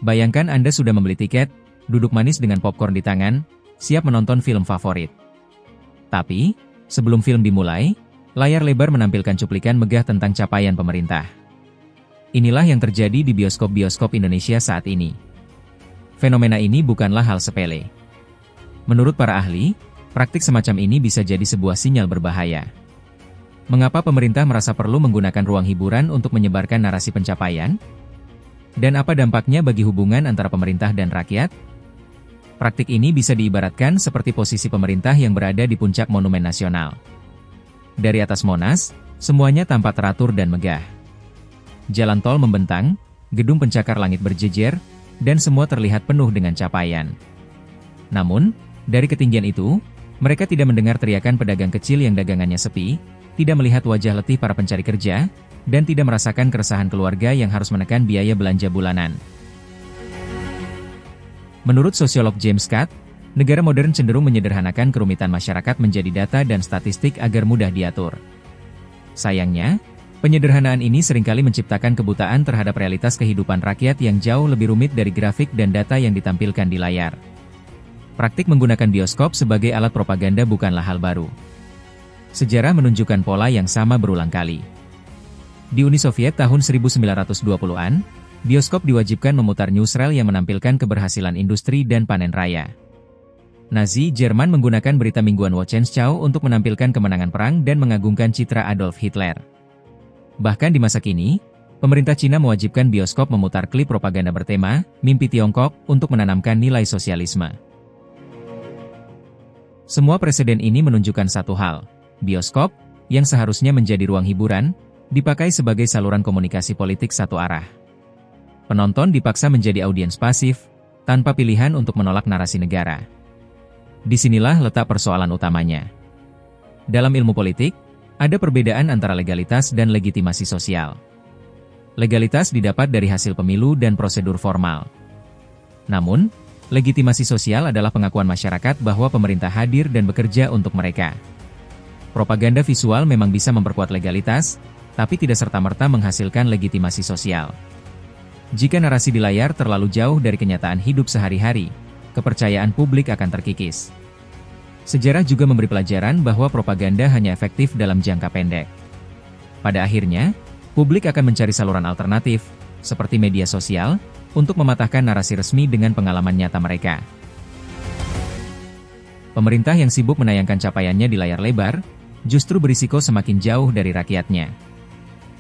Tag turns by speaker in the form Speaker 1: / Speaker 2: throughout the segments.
Speaker 1: Bayangkan Anda sudah membeli tiket, duduk manis dengan popcorn di tangan, siap menonton film favorit. Tapi, sebelum film dimulai, layar lebar menampilkan cuplikan megah tentang capaian pemerintah. Inilah yang terjadi di bioskop-bioskop Indonesia saat ini. Fenomena ini bukanlah hal sepele. Menurut para ahli, praktik semacam ini bisa jadi sebuah sinyal berbahaya. Mengapa pemerintah merasa perlu menggunakan ruang hiburan untuk menyebarkan narasi pencapaian? Dan apa dampaknya bagi hubungan antara pemerintah dan rakyat? Praktik ini bisa diibaratkan seperti posisi pemerintah yang berada di puncak Monumen Nasional. Dari atas Monas, semuanya tampak teratur dan megah. Jalan tol membentang, gedung pencakar langit berjejer, dan semua terlihat penuh dengan capaian. Namun, dari ketinggian itu, mereka tidak mendengar teriakan pedagang kecil yang dagangannya sepi, tidak melihat wajah letih para pencari kerja, dan tidak merasakan keresahan keluarga yang harus menekan biaya belanja bulanan. Menurut sosiolog James Scott, negara modern cenderung menyederhanakan kerumitan masyarakat menjadi data dan statistik agar mudah diatur. Sayangnya, penyederhanaan ini seringkali menciptakan kebutaan terhadap realitas kehidupan rakyat yang jauh lebih rumit dari grafik dan data yang ditampilkan di layar. Praktik menggunakan bioskop sebagai alat propaganda bukanlah hal baru. Sejarah menunjukkan pola yang sama berulang kali. Di Uni Soviet tahun 1920-an, bioskop diwajibkan memutar newsreel yang menampilkan keberhasilan industri dan panen raya. Nazi Jerman menggunakan berita mingguan Wochenschau untuk menampilkan kemenangan perang dan mengagungkan citra Adolf Hitler. Bahkan di masa kini, pemerintah Cina mewajibkan bioskop memutar klip propaganda bertema Mimpi Tiongkok untuk menanamkan nilai sosialisme. Semua presiden ini menunjukkan satu hal. Bioskop, yang seharusnya menjadi ruang hiburan, dipakai sebagai saluran komunikasi politik satu arah. Penonton dipaksa menjadi audiens pasif, tanpa pilihan untuk menolak narasi negara. Disinilah letak persoalan utamanya. Dalam ilmu politik, ada perbedaan antara legalitas dan legitimasi sosial. Legalitas didapat dari hasil pemilu dan prosedur formal. Namun, legitimasi sosial adalah pengakuan masyarakat bahwa pemerintah hadir dan bekerja untuk mereka. Propaganda visual memang bisa memperkuat legalitas, tapi tidak serta-merta menghasilkan legitimasi sosial. Jika narasi di layar terlalu jauh dari kenyataan hidup sehari-hari, kepercayaan publik akan terkikis. Sejarah juga memberi pelajaran bahwa propaganda hanya efektif dalam jangka pendek. Pada akhirnya, publik akan mencari saluran alternatif, seperti media sosial, untuk mematahkan narasi resmi dengan pengalaman nyata mereka. Pemerintah yang sibuk menayangkan capaiannya di layar lebar, justru berisiko semakin jauh dari rakyatnya.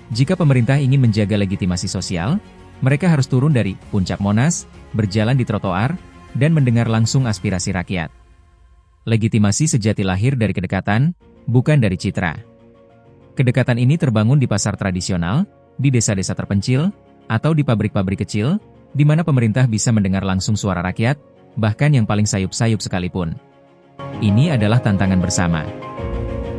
Speaker 1: Jika pemerintah ingin menjaga legitimasi sosial, mereka harus turun dari puncak Monas, berjalan di trotoar, dan mendengar langsung aspirasi rakyat. Legitimasi sejati lahir dari kedekatan, bukan dari citra. Kedekatan ini terbangun di pasar tradisional, di desa-desa terpencil, atau di pabrik-pabrik kecil, di mana pemerintah bisa mendengar langsung suara rakyat, bahkan yang paling sayup-sayup sekalipun. Ini adalah tantangan bersama.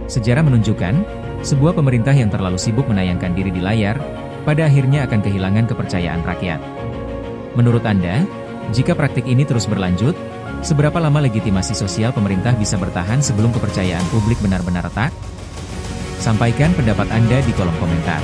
Speaker 1: Sejarah menunjukkan, sebuah pemerintah yang terlalu sibuk menayangkan diri di layar, pada akhirnya akan kehilangan kepercayaan rakyat. Menurut Anda, jika praktik ini terus berlanjut, seberapa lama legitimasi sosial pemerintah bisa bertahan sebelum kepercayaan publik benar-benar retak? Sampaikan pendapat Anda di kolom komentar.